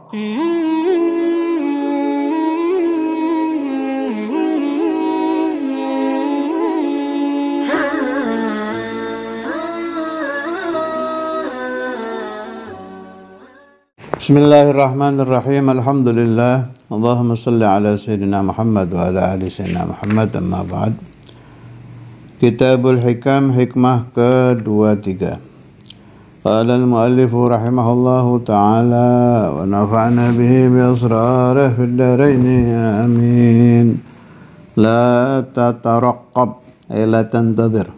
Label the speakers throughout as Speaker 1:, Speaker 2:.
Speaker 1: Bismillahirrahmanirrahim. Alhamdulillah. Allahumma salli ala Sayyidina Muhammad wa ala ali Sayyidina Muhammad, amma ba'd. Kitabul Hikam, hikmah ke-23. Qala al-muallifu rahimahullahu ta'ala wa nafa'na bihi bi asrarihi fid dharain amin. La tataraqqab ay la tantadhir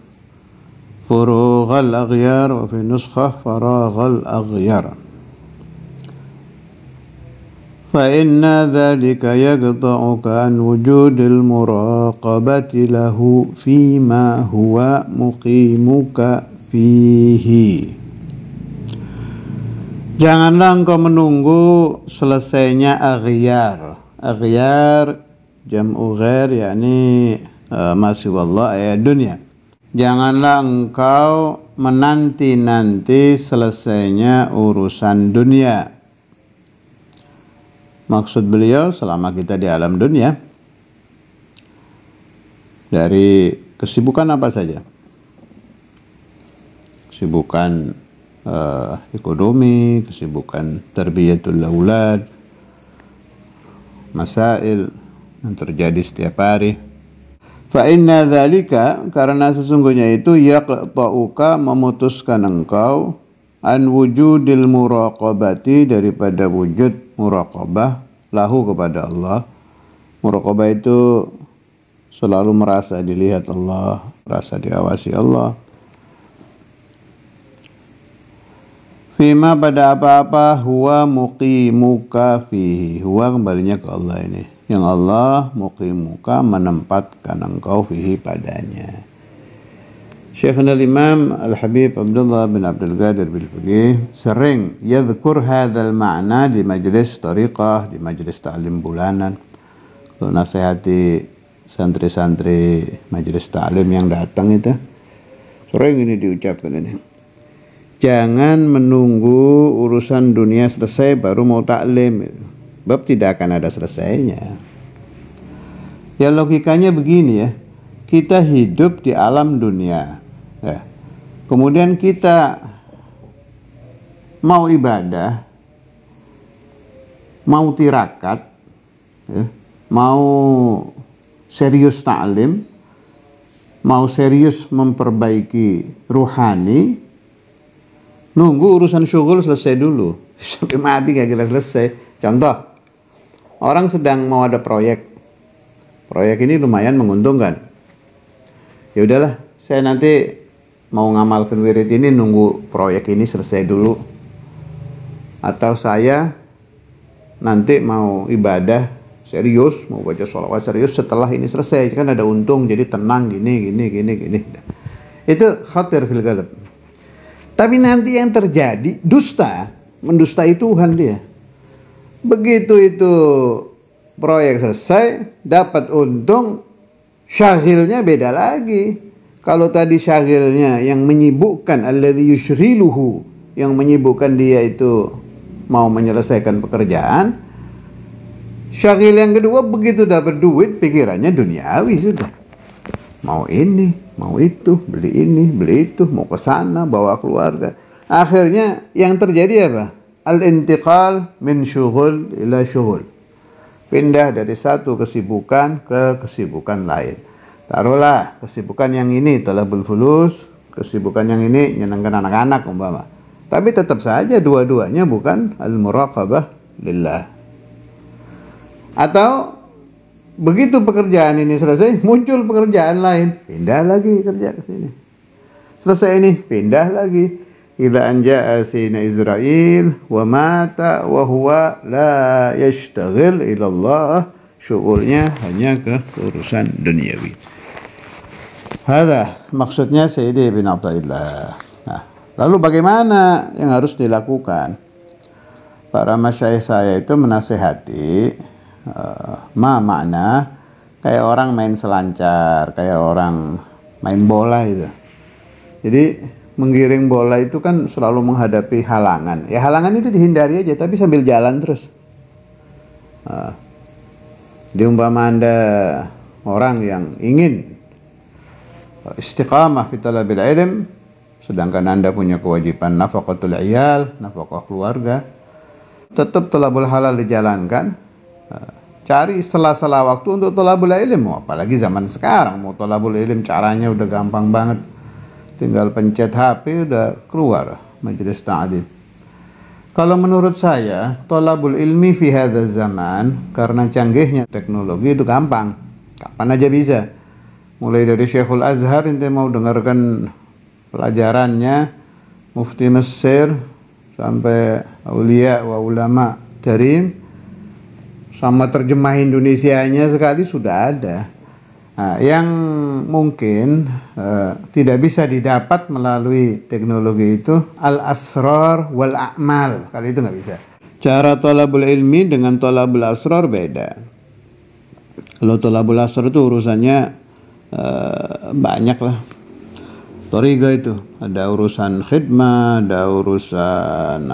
Speaker 1: furughal aghyar wa fi nuskhah faraghal aghyar. فإن ذلك يقطعك عن وجود المراقبة له فيما هو مقيمك فيه. Janganlah engkau menunggu selesainya aghyar. Aghyar jam'u ghair, yakni masih wallah ayat dunia. Janganlah engkau menanti-nanti selesainya urusan dunia. Maksud beliau, selama kita di alam dunia, dari kesibukan apa saja, kesibukan ekonomi, kesibukan tarbiyatul aulad, masail yang terjadi setiap hari. Fa inna dzalika, karena sesungguhnya itu yaqta'uka, memutuskan engkau, an wujudil muraqabati, daripada wujud muraqabah lahu, kepada Allah. Muraqabah itu selalu merasa dilihat Allah, merasa diawasi Allah. Fima, pada apa-apa, huwa muqimuka fihi, huwa kembalinya ke Allah ini, yang Allah muqimuka, menempatkan engkau fihi, padanya. Syekhuna al-Imam Al-Habib Abdullah bin Abdul Qadir Bil-Faqih sering yadhkur hadzal ma'na di majelis tariqah, di majelis ta'lim bulanan, kalau nasihati santri-santri majelis ta'lim yang datang itu sering ini diucapkan ini. Jangan menunggu urusan dunia selesai baru mau ta'lim, sebab tidak akan ada selesainya. Ya logikanya begini ya, kita hidup di alam dunia ya. Kemudian kita mau ibadah, mau tirakat ya, mau serius ta'lim, mau serius memperbaiki ruhani, nunggu urusan syughul selesai dulu. Sampai mati gak kira selesai. Contoh, orang sedang mau ada proyek ini lumayan menguntungkan. Ya udahlah, saya nanti mau ngamalkan wirid ini, nunggu proyek ini selesai dulu. Atau saya nanti mau ibadah serius, mau baca sholawat serius setelah ini selesai, kan ada untung, jadi tenang gini. Itu khatir fil qalb. Tapi nanti yang terjadi dusta, mendustai Tuhan dia. Begitu itu proyek selesai, dapat untung, syaghilnya beda lagi. Kalau tadi syaghilnya yang menyibukkan, alladzi yushghiluhu, yang menyibukkan dia itu mau menyelesaikan pekerjaan. Syaghil yang kedua, begitu dapat duit, pikirannya duniawi sudah. Mau ini, mau itu, beli ini, beli itu, mau ke sana, bawa keluarga. Akhirnya yang terjadi apa? Al-intiqal min syughul ila syughul. Pindah dari satu kesibukan ke kesibukan lain. Taruhlah kesibukan yang ini talabul fulus, kesibukan yang ini nyenangkan anak-anak umpama. Tapi tetap saja dua-duanya bukan al-muraqabah lillah. Atau begitu pekerjaan ini selesai, muncul pekerjaan lain, pindah lagi kerja ke sini. Selesai ini, pindah lagi. Ila anja'a sina Israel wa mata wa huwa la yashtaghil ila Allah, syughulnya hanya ke urusan duniawi. Hadza maksudnya Sayyidi bin Athaillah. Nah, lalu bagaimana yang harus dilakukan? Para masyayikh saya itu menasihati makna kayak orang main selancar, kayak orang main bola itu. Jadi menggiring bola itu kan selalu menghadapi halangan. Ya halangan itu dihindari aja, tapi sambil jalan terus. Jadi umpama Anda orang yang ingin istiqamah fi talabil ilm, sedangkan Anda punya kewajiban nafaqatul iyal, nafkah keluarga, tetap thalabul halal dijalankan. Cari sela-sela waktu untuk thalabul ilm. Apalagi zaman sekarang mau thalabul ilm caranya udah gampang banget. Tinggal pencet HP udah keluar majelis ta'lim. Kalau menurut saya, thalabul ilmi fi hadzal zaman, karena canggihnya teknologi itu gampang. Kapan aja bisa. Mulai dari Syekhul Azhar, ente mau dengarkan pelajarannya Mufti Mesir sampai aulia wa ulama karim, sama terjemah Indonesianya sekali sudah ada. Nah, yang mungkin tidak bisa didapat melalui teknologi itu al-asrar wal a'mal. Kali itu nggak bisa. Cara thalabul ilmi dengan thalabul asrar beda. Kalau thalabul asrar itu urusannya banyak lah. Thariqah itu ada urusan khidmah, ada urusan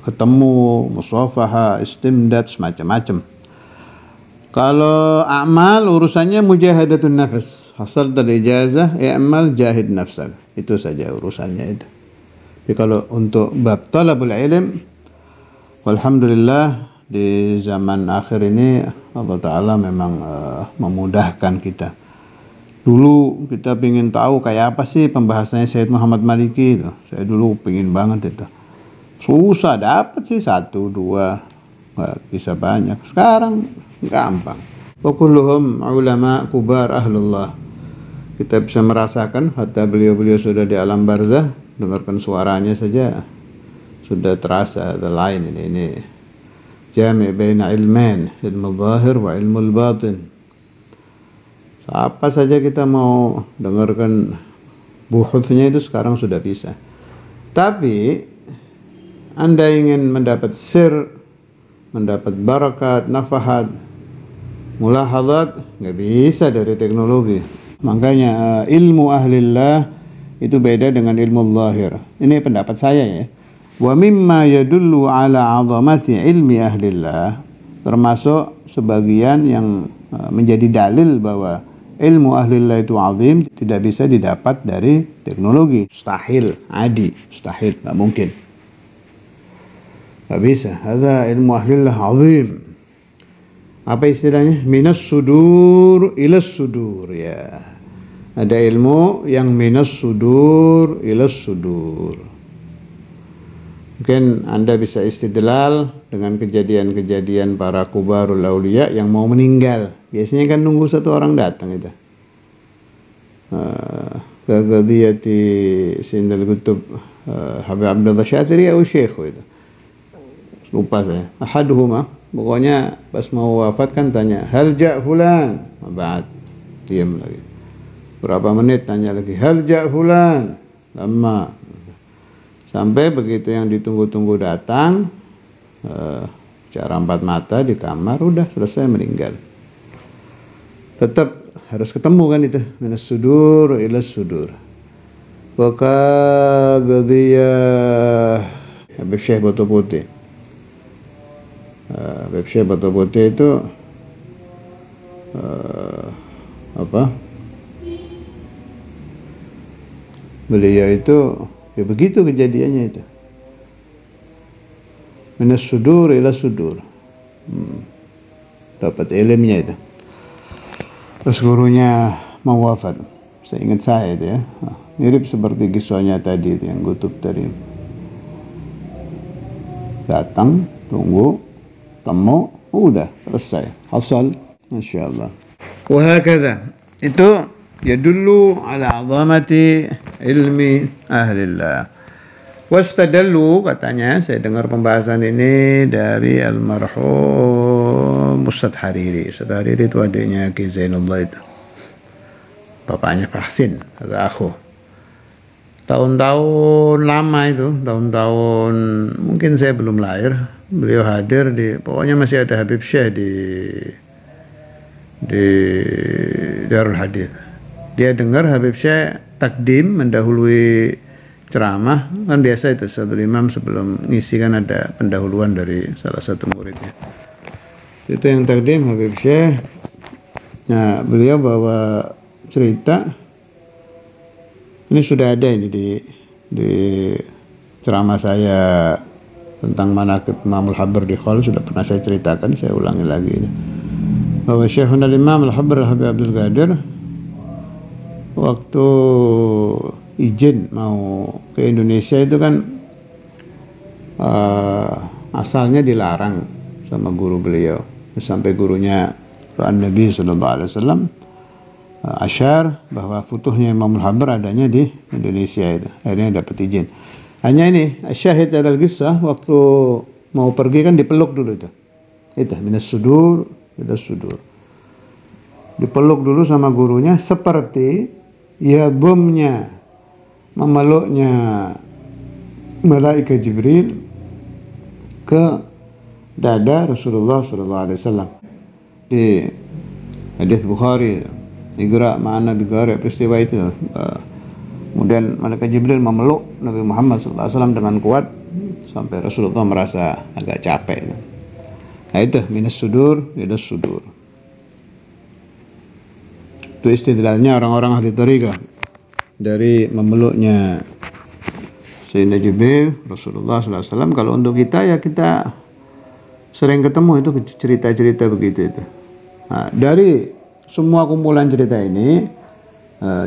Speaker 1: ketemu, musafaha, istimdad, semacam-macam. Kalau amal urusannya mujahadatun nafs, hasal dari ijazah, i'mal jahid nafsak. Itu saja urusannya itu. Tapi kalau untuk bab talabul ilm, walhamdulillah di zaman akhir ini Allah Ta'ala memang memudahkan kita. Dulu kita pengen tahu kayak apa sih pembahasannya Syed Muhammad Maliki itu. Saya dulu pengen banget itu. Susah dapat sih 1, 2, nggak bisa banyak. Sekarang gampang. Wa kulluhum ulama kubar ahlullah. Kita bisa merasakan hatta beliau-beliau sudah di alam barzah, dengarkan suaranya saja sudah terasa the lain ini jami' baina ilmain, ilmu zahir wa ilmu batin. Apa saja kita mau dengarkan buhutsnya itu sekarang sudah bisa. Tapi Anda ingin mendapat sir, mendapat barakat, nafahat, mulahadzat, nggak bisa dari teknologi. Makanya ilmu ahlillah itu beda dengan ilmu zahir. Ini pendapat saya ya. Wa mimma yadullu ala 'azamati ilmi ahlillah, termasuk sebagian yang menjadi dalil bahwa ilmu ahlillah itu azim, tidak bisa didapat dari teknologi. Mustahil, adi, mustahil, nggak mungkin. Nggak bisa. Hadza ilmu ahlillah azim. Apa istilahnya? Minas sudur ilas sudur, ya. Ada ilmu yang minas sudur ilas sudur. Mungkin Anda bisa istidlal dengan kejadian-kejadian para kubarul auliya yang mau meninggal. Biasanya kan nunggu satu orang datang itu. Kegadiyati Sindal Kutub Habib Abdullah Syatiri atau Syekh itu. Lupa saya. Ahaduhuma, pokoknya pas mau wafat kan tanya, hal ja' fulan? Ba'd. Diam lagi. Berapa menit tanya lagi, hal ja' fulan? Lama. Sampai begitu yang ditunggu-tunggu datang, cara 4 mata di kamar, udah selesai meninggal. Tetap harus ketemu kan itu, minas sudur ilas sudur. Waka gadiyah Habib Syekh Batu Putih. Habib Syekh Batu Putih itu beliau itu ya begitu kejadiannya itu. Minas sudur ila sudur. Dapat ilmunya itu. Terus gurunya mau wafat. Saya ingat saya itu ya. Mirip seperti kisahnya tadi itu yang kutub tadi. Datang, tunggu, temu, udah selesai. Hasal, masyaallah. Wahakadha. Itu yadullu ala azamati ilmi ahlillah. Wastadallu, katanya, saya dengar pembahasan ini dari almarhum Ustadz Hariri. Ustadz Hariri itu adiknya Ki Zainullah itu. Bapaknya Fahsin, ada aku. Tahun-tahun lama itu, tahun-tahun mungkin saya belum lahir, beliau hadir pokoknya masih ada Habib Syekh di Darul Hadith. Dia dengar Habib Syekh takdim mendahului ceramah, kan biasa itu satu imam sebelum ngisi kan ada pendahuluan dari salah satu muridnya. Itu yang takdim Habib Syekh. Nah, beliau bawa cerita, ini sudah ada ini di ceramah saya tentang manaqib Imam Al-Habr di Khol, sudah pernah saya ceritakan, saya ulangi lagi ini. Bahwa Syekhul Imam Al-Habr Habib Abdul Qadir waktu izin mau ke Indonesia itu kan asalnya dilarang sama guru beliau, sampai gurunya Nabi sallallahu alaihi wasallam asyar bahwa futuhnya Imam Al-Habr adanya di Indonesia itu. Akhirnya dapat izin. Hanya ini syahid adalah kisah waktu mau pergi kan dipeluk dulu itu. Itu minas sudur, minas sudur. Dipeluk dulu sama gurunya seperti ya bomnya memeluknya malaikat Jibril ke dada Rasulullah sallallahu alaihi wasallam. Di hadis Bukhari, Iqra ma'ana biqari, peristiwa itu. Kemudian malaikat Jibril memeluk Nabi Muhammad sallallahu alaihi wasallam dengan kuat sampai Rasulullah merasa agak capek. Nah itu minas sudur ila sudur. Itu istidlalnya orang-orang ahli thariqah dari memeluknya Sayyidina Jibril Rasulullah sallallahu alaihi wasallam. Kalau untuk kita ya kita sering ketemu itu cerita-cerita begitu itu. Nah, dari semua kumpulan cerita ini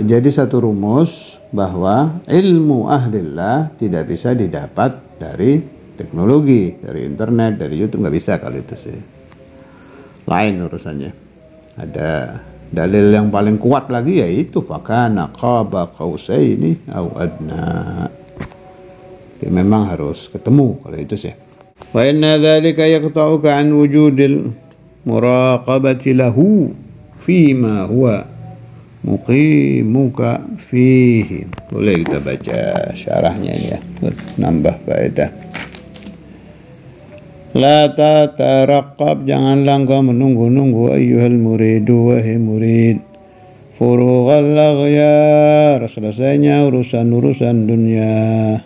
Speaker 1: jadi satu rumus bahwa ilmu ahlillah tidak bisa didapat dari teknologi, dari internet, dari YouTube, nggak bisa kalau itu sih. Lain urusannya. Ada dalil yang paling kuat lagi yaitu fakana qaba qausaini au adna. Ya, memang harus ketemu kalau itu sih. Wa inna dzalika yaqta'uka an wujudil muraqabati lahu fima huwa muqimuka fihi. Boleh kita baca syarahnya ini ya, nambah faedah. La tataraqqab, janganlah engkau menunggu-nunggu ayyuhal muridu, wahai murid, furughal aghyar, selesainya urusan-urusan dunia.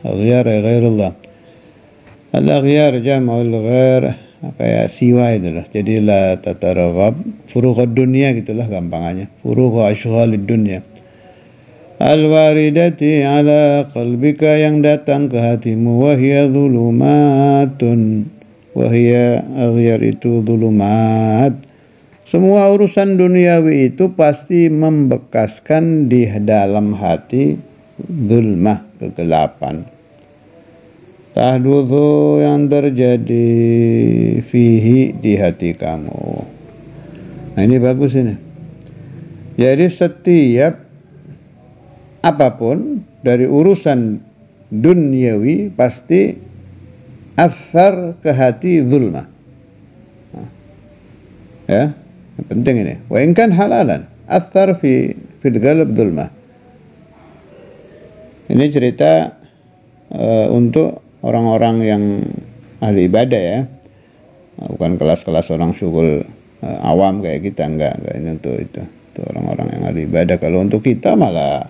Speaker 1: Aghyar ghairullah. Al-aghyar jam'ul ghair, kayak siwa itu lah. Jadi la tatarghab furughad dunia gitulah gampangannya. Furugh ashghalid dunya. Al-waridati ala qalbika, yang datang ke hatimu, wa hiya dhulumatun. Wa hiya aghyar itu dhulumat. Semua urusan duniawi itu pasti membekaskan di dalam hati zulmah, kegelapan. Tahduthu, yang terjadi fihi, di hati kamu. Nah ini bagus ini. Jadi setiap apapun dari urusan duniawi pasti athar ke hati zulmah. Ya, penting ini. Wa in kan halalan, athar fil qalb zulmah. Ini cerita untuk orang-orang yang ahli ibadah ya, bukan kelas-kelas orang syukur awam kayak kita, enggak ini untuk itu orang-orang yang ahli ibadah. Kalau untuk kita malah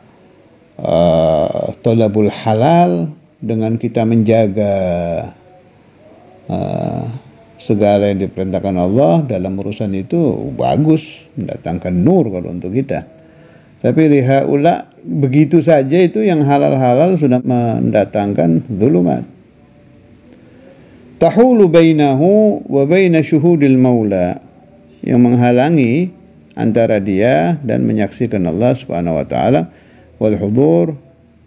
Speaker 1: tolabul halal, dengan kita menjaga segala yang diperintahkan Allah dalam urusan itu bagus, mendatangkan nur kalau untuk kita. Tapi lihaula begitu saja itu yang halal-halal sudah mendatangkan zulumat. Tahulu bainahu wa baina syuhudil maula, yang menghalangi antara dia dan menyaksikan Allah Subhanahu wa taala, wal hudur,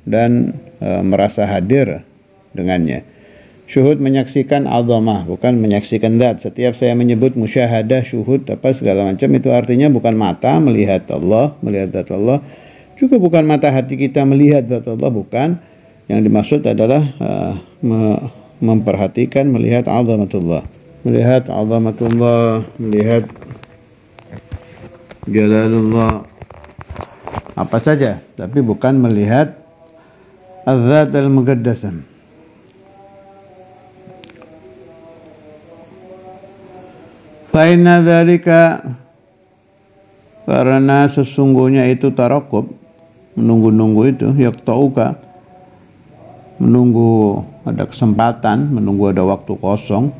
Speaker 1: dan merasa hadir dengannya. Syuhud menyaksikan azamah, bukan menyaksikan zat. Setiap saya menyebut musyahadah, syuhud, apa segala macam, itu artinya bukan mata melihat Allah, melihat zat Allah, juga bukan mata hati kita melihat zat Allah, bukan. Yang dimaksud adalah memperhatikan, melihat azamatullah, melihat jalalullah, apa saja, tapi bukan melihat az-zat al-muqaddasah. Fa inna dzalika, karena sesungguhnya itu tarakub, menunggu-nunggu itu, yaqta'uka, menunggu ada kesempatan, menunggu ada waktu kosong,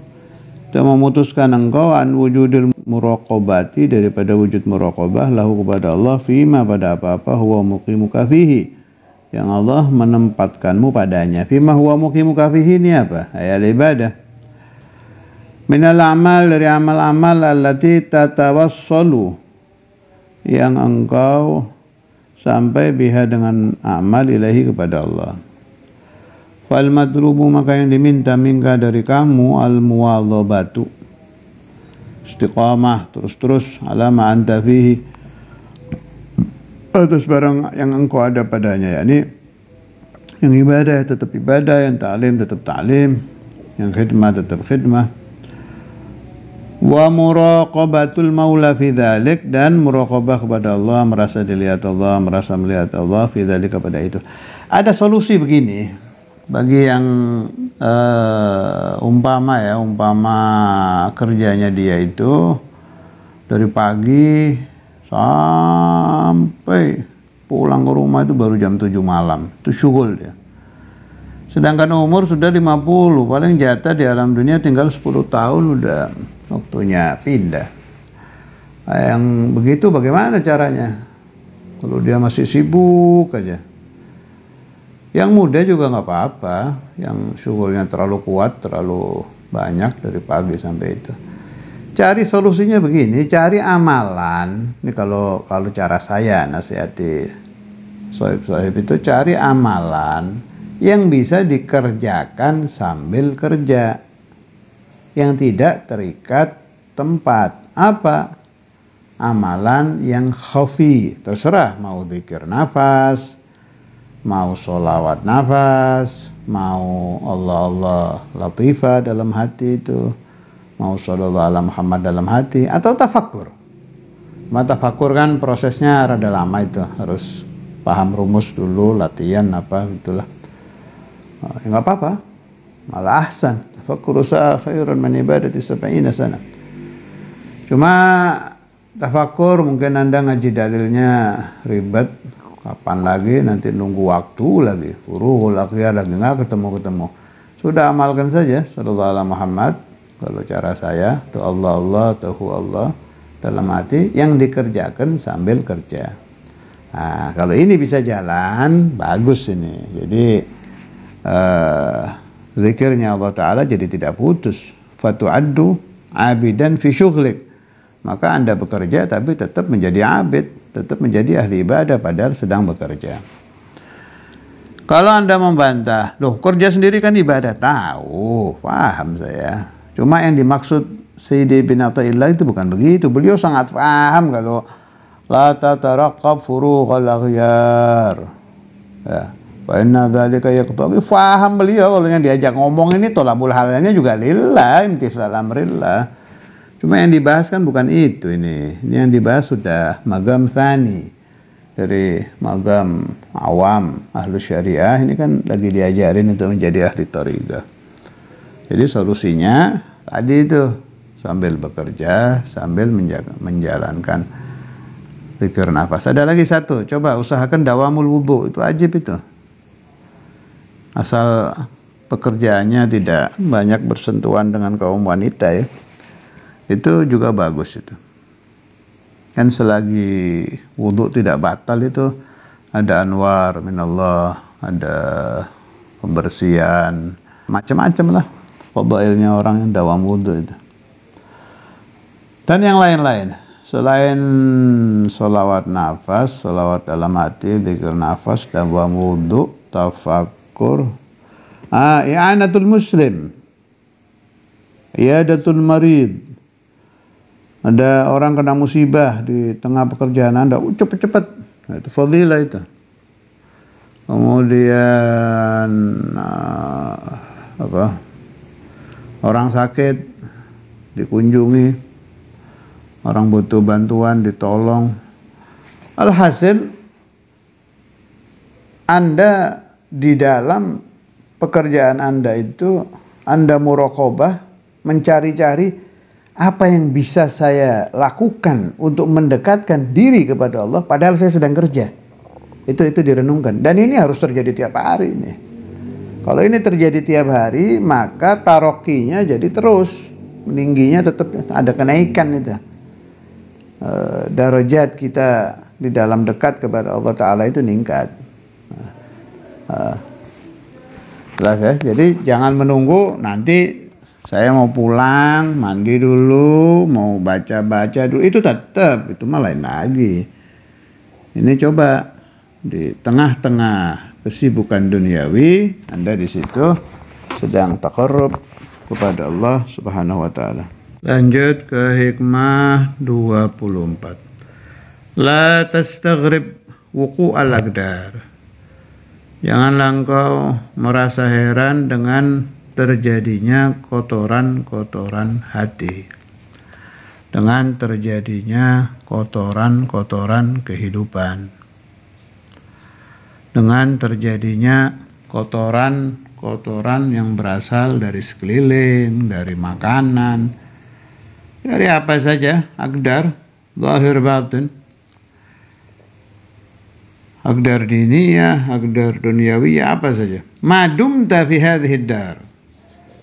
Speaker 1: dan memutuskan engkau an wujudil muraqabati, daripada wujud muraqabah lahu kepada Allah, fima pada apa-apa huwa muqimuka fihi, yang Allah menempatkanmu padanya. Fima huwa muqimuka fihi ini apa? Ayat ibadah. Minal amal, dari amal-amal allati tatawassalu, yang engkau sampai biha dengan amal ilahi kepada Allah. Fal madlubu, maka yang diminta minka dari kamu, al muwadhabatu, istiqamah, terus-terus, alama anta fihi, atas barang yang engkau ada padanya, yakni yang ibadah tetap ibadah, yang ta'lim tetap ta'lim, yang khidmah tetap khidmah. Wa muraqabatul maula fi dzalik, dan muraqabah kepada Allah, merasa dilihat Allah, merasa melihat Allah, fi dzalik, kepada itu. Ada solusi begini bagi yang umpama kerjanya dia itu dari pagi sampai pulang ke rumah itu baru jam 7 malam, itu syughul dia. Sedangkan umur sudah 50, paling jatah di alam dunia tinggal 10 tahun udah waktunya pindah. Yang begitu bagaimana caranya? Kalau dia masih sibuk aja. Yang muda juga nggak apa-apa, yang syughulnya terlalu kuat, terlalu banyak dari pagi sampai itu. Cari solusinya begini, cari amalan. Ini kalau cara saya nasihati sohib itu, cari amalan yang bisa dikerjakan sambil kerja, yang tidak terikat tempat. Apa? Amalan yang khafi, terserah mau zikir nafas, mau sholawat nafas, mau Allah latifah dalam hati itu, mau shollallahu ala Muhammad dalam hati, atau tafakur. Tafakur kan prosesnya rada lama, itu harus paham rumus dulu, latihan apa gitulah. Nggak apa-apa, malah ahsan. Tafakur usaha khairun min ibadati 70 sana. Cuma tafakur mungkin Anda ngaji dalilnya ribet, kapan lagi, nanti nunggu waktu lagi, furuhul akhyar lagi, nggak ketemu. Sudah amalkan saja sallallahu alaihi Muhammad. Kalau cara saya tuh Allah tuh Allah dalam hati, yang dikerjakan sambil kerja. Nah, kalau ini bisa jalan, bagus ini. Jadi zikirnya Allah Ta'ala jadi tidak putus. Fatu'addu abidan fi syughlik, maka Anda bekerja tapi tetap menjadi abid, tetap menjadi ahli ibadah padahal sedang bekerja. Kalau Anda membantah, loh kerja sendiri kan ibadah, tahu, paham saya. Cuma yang dimaksud Sayyidi bin Athaillah itu bukan begitu. Beliau sangat paham kalau la tataraqqab furuqal aghyar. Ya, fa inna dzalika yaqtabi. Paham beliau kalau yang diajak ngomong ini tolabul halalnya juga lillah, imtithal amrillah. Cuma yang dibahas kan bukan itu ini. Ini yang dibahas sudah magam tsani, dari magam awam ahlu syariah. Ini kan lagi diajarin untuk menjadi ahli thariqah. Jadi solusinya tadi itu, sambil bekerja, sambil menjalankan zikir nafas. Ada lagi satu, coba usahakan dawamul wudu, itu ajib itu. Asal pekerjaannya tidak banyak bersentuhan dengan kaum wanita ya. Itu juga bagus itu. Kan selagi wudu tidak batal itu ada anwar minallah, ada pembersihan, macam-macam lah fadailnya orang yang dawam wudu itu. Dan yang lain-lain selain sholawat nafas, sholawat dalam hati, zikir nafas, dawam wudu, tafakkur, i'anatul muslim, iyadatul marid. Ada orang kena musibah di tengah pekerjaan Anda, cepet-cepet, itu fadilah itu. Kemudian orang sakit dikunjungi, orang butuh bantuan ditolong. Alhasil Anda di dalam pekerjaan Anda itu, Anda muraqabah, mencari-cari apa yang bisa saya lakukan untuk mendekatkan diri kepada Allah padahal saya sedang kerja. Itu direnungkan. Dan ini harus terjadi tiap hari ini. Kalau ini terjadi tiap hari, maka tarokinya jadi terus, meningginya tetap ada kenaikan itu. Darajat kita di dalam dekat kepada Allah Ta'ala itu meningkat. Jelas ya? Jadi jangan menunggu nanti saya mau pulang, mandi dulu, mau baca-baca dulu, itu tetap, itu mah lain lagi. Ini coba di tengah-tengah kesibukan duniawi, Anda di situ sedang taqarrub kepada Allah Subhanahu wa taala. Lanjut ke hikmah 24. La tastaghrib wuqu'al aqdar. Janganlah engkau merasa heran dengan terjadinya kotoran-kotoran hati. Dengan terjadinya kotoran-kotoran kehidupan. Dengan terjadinya kotoran-kotoran yang berasal dari sekeliling, dari makanan, dari apa saja, aqdar, zahir batin, aqdar diniyah, aqdar duniawiyah, apa saja. Madumta fi hadhihi dar,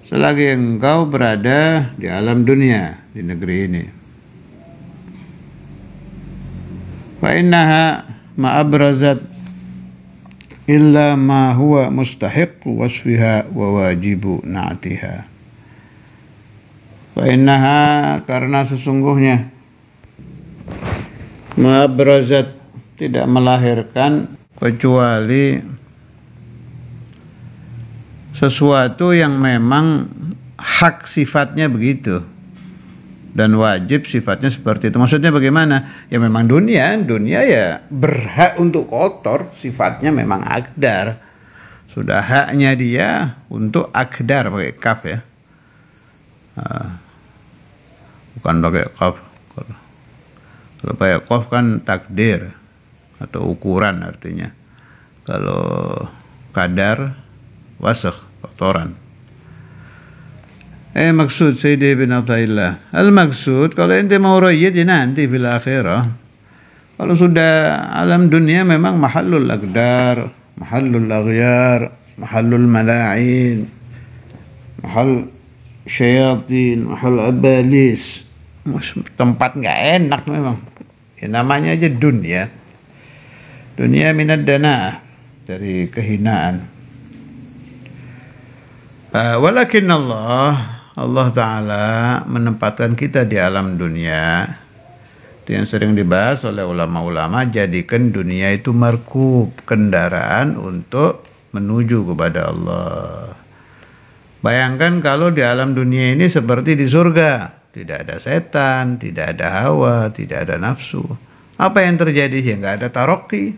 Speaker 1: selagi engkau berada di alam dunia, di negeri ini. Fa innaha ma'abrazat illa ma huwa mustahiq wasfiha wa wajibu na'tiha. Fa innaha, karena sesungguhnya, ma'abrazat, tidak melahirkan kecuali sesuatu yang memang hak sifatnya begitu dan wajib sifatnya seperti itu. Maksudnya bagaimana? Ya memang dunia ya berhak untuk kotor, sifatnya memang aqdar. Sudah haknya dia untuk aqdar, pakai kaf ya. Bukan pakai qaf. Kalau pakai qaf kan takdir atau ukuran artinya. Kalau kadar, wasakh, kotoran. Maksud Sayyidi bin Athaillah, al-maksud kalau ente mau rayyid ya nanti fil akhirah. Kalau sudah alam dunia memang mahallul aqdar, mahallul aghyar, mahallul mala'in, mahal syayatin, mahal abalis, tempat nggak enak memang. Ya, namanya aja dunia. Dunia minad dana, dari kehinaan. Walakin Allah Ta'ala menempatkan kita di alam dunia. Itu yang sering dibahas oleh ulama-ulama, jadikan dunia itu markub, kendaraan untuk menuju kepada Allah. Bayangkan kalau di alam dunia ini seperti di surga, tidak ada setan, tidak ada hawa, tidak ada nafsu. Apa yang terjadi? Ya nggak ada taroki,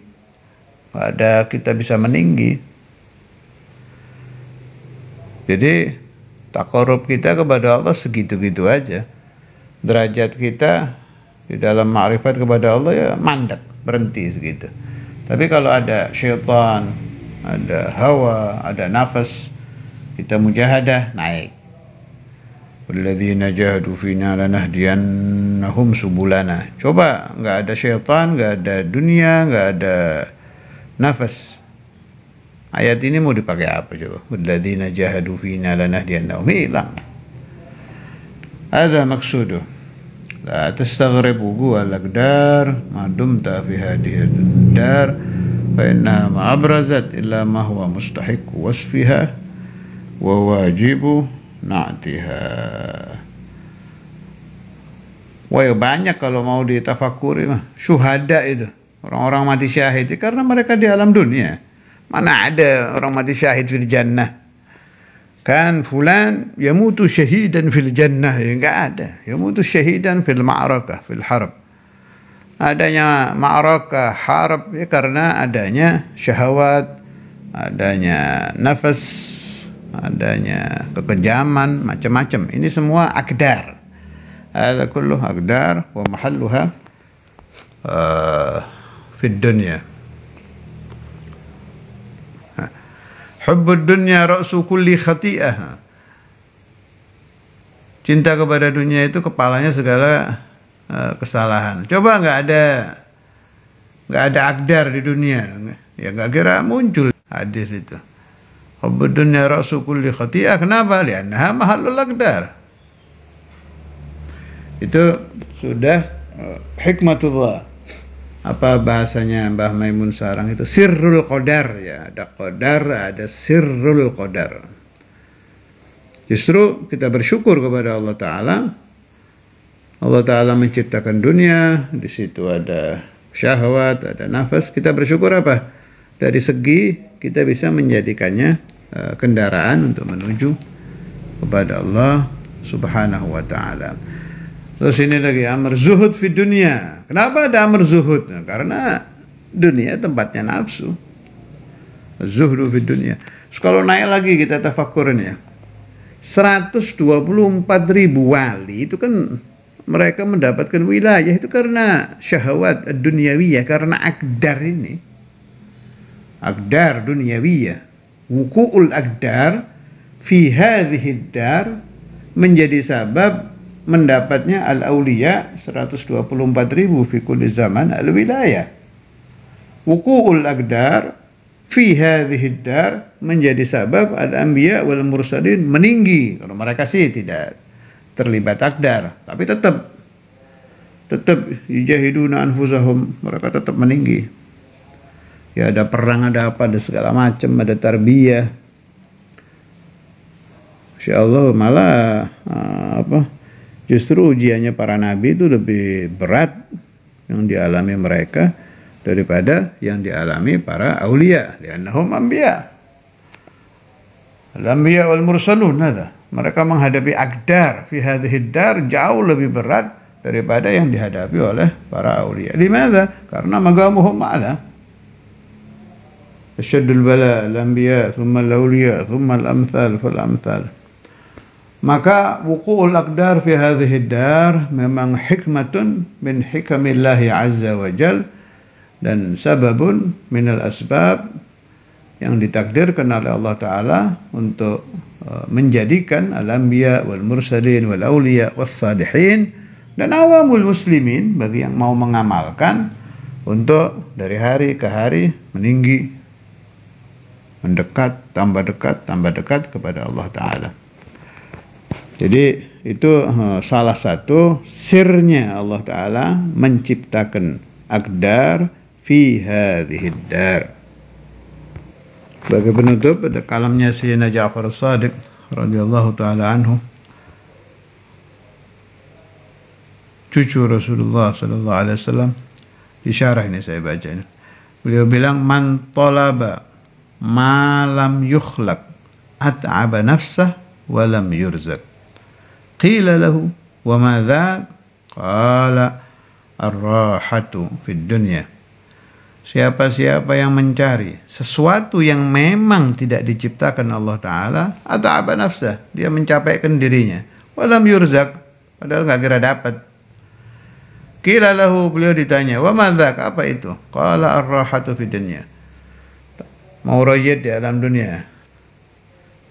Speaker 1: nggak ada kita bisa meninggi. Jadi taqarrub kita kepada Allah segitu-gitu aja. Derajat kita di dalam ma'rifat kepada Allah ya mandek, berhenti segitu. Tapi kalau ada syaitan, ada hawa, ada nafas, kita mujahadah, naik. Walladzina jahadu fina lanahdiyannahum subulana. Coba nggak ada syaitan, nggak ada dunia, nggak ada nafas. Ayat ini mau dipakai apa coba? Walladzina jahadu fina lanahdiyannahum, hilang. Hadza maqsuduh. La tastaghribu gu'al aqdar ma dumta fi hadhihi ad-dar fa innaha ma abrazat illa ma huwa mustahiq wasfiha wa wajibu na'tiha. Wah ya banyak kalau mau ditafakuri mah. Syuhada itu, orang-orang mati syahid itu karena mereka di alam dunia. Mana ada orang mati syahid fil jannah? Kan fulan yamutu syahidan fil jannah, ya enggak ada. Yamutu syahidan fil ma'rakah, fil harb. Adanya ma'rakah, harb ya karena adanya syahwat, adanya nafas, adanya kekejaman, macam-macam. Ini semua aqdar. Hadza kullu aqdar wa mahalluha fid dunya. Hubbud dunya ra'su kulli khati'ah. Cinta kepada dunia itu kepalanya segala kesalahan. Coba nggak ada aqdar di dunia, ya nggak kira muncul hadis itu. Hubbud dunya ra'su kulli khati'ah. Kenapa? Li'annaha mahallul aqdar. Itu sudah hikmatullah. Apa bahasanya Mbah Maimun Sarang itu? Sirrul qadar, ya. Ada qadar, ada sirrul qadar. Justru kita bersyukur kepada Allah Ta'ala. Allah Ta'ala menciptakan dunia, di situ ada syahwat, ada nafas. Kita bersyukur apa? Dari segi kita bisa menjadikannya kendaraan untuk menuju kepada Allah Subhanahu wa Ta'ala. Terus ini lagi amr zuhud fi dunia. Kenapa ada amr zuhud? Nah, karena dunia tempatnya nafsu. Zuhdu fi dunia. Terus kalau naik lagi kita tafakkurin ya. 124.000 wali itu kan mereka mendapatkan wilayah itu karena syahwat dunyawiyah, karena akdar ini. Akdar dunyawiyah. Wuku'ul akdar fi hadhihi dar menjadi sabab mendapatnya al-awliya 124.000 fi kulli zaman al-wilayah. Wuku'ul akdar fi hadhihi dar menjadi sabab al-anbiya wal mursalin meninggi. Kalau mereka sih tidak terlibat akdar, tapi tetap yujahiduna anfusahum, mereka tetap meninggi. Ya ada perang, ada apa, ada segala macam, ada tarbiyah. Insyaallah malah justru ujiannya para nabi itu lebih berat yang dialami mereka daripada yang dialami para aulia. Li'annahum anbiya. Al-anbiya wal mursalun hadha. Mereka menghadapi akdar fi hadhihi dar jauh lebih berat daripada yang dihadapi oleh para aulia. Limadha? Karena magamuhum a'la. Asyaddul bala al-anbiya, thumma al-awliya, thumma al-amthal fal-amthal. Maka wuqu'ul aqdar fi hadhihi dar memang hikmatun min hikamillahi azza wa jal, dan sababun minal asbab yang ditakdirkan oleh Allah Ta'ala untuk menjadikan al-anbiya wal mursalin wal awliya was salihin dan awamul muslimin, bagi yang mau mengamalkan, untuk dari hari ke hari meninggi, mendekat, tambah dekat kepada Allah Ta'ala. Jadi itu salah satu sirnya Allah Ta'ala menciptakan akdar fi hadhihi dar. Sebagai penutup ada kalamnya Sayyidina Ja'far As-Shadiq radhiyallahu ta'ala anhu, cucu Rasulullah sallallahu alaihi wasallam. Di syarah ini saya baca ini. Beliau bilang, man talaba ma lam yukhlaq at'aba nafsah wa lam yurzaq. Qila lahu wa ma dhaq? Qala ar-rahatu fid dunya. Siapa-siapa yang mencari sesuatu yang memang tidak diciptakan Allah Ta'ala, at'aba nafsah, dia mencapaikan dirinya, walam yurzaq, padahal nggak kira dapat. Qila lahu, beliau ditanya, wa ma dhaq? Apa itu? Qala ar-rahatu fid dunya. Mau royet di alam dunia,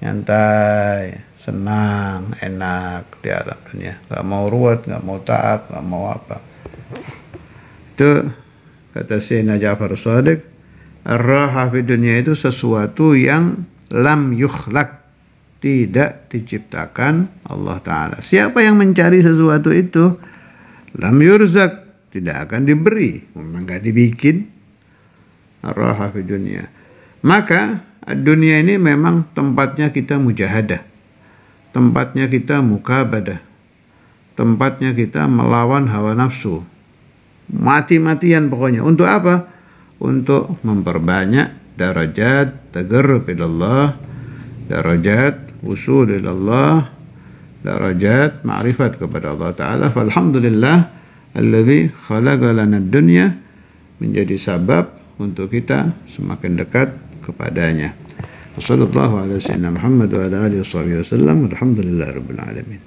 Speaker 1: nyantai, senang, enak di alam dunia, nggak mau ruwet, nggak mau taat, nggak mau apa. Itu kata Sayyidina Ja'far As-Shadiq, ar-raha fi dunia itu sesuatu yang lam yukhlaq, tidak diciptakan Allah Ta'ala. Siapa yang mencari sesuatu itu, lam yurzaq, tidak akan diberi, memang nggak dibikin. Ar-raha fi dunia. Maka dunia ini memang tempatnya kita mujahadah, tempatnya kita mukabadah, tempatnya kita melawan hawa nafsu, mati-matian pokoknya. Untuk apa? Untuk memperbanyak darajat tagarrub ilallah, darajat usul ilallah, darajat ma'rifat kepada Allah Ta'ala. Falhamdulillah alladzi khalaqa lana dunya, menjadi sabab untuk kita semakin dekat kepadanya. Wassallallahu ala sayyidina Muhammad wa ala alihi wasallam. Alhamdulillahirabbil alamin.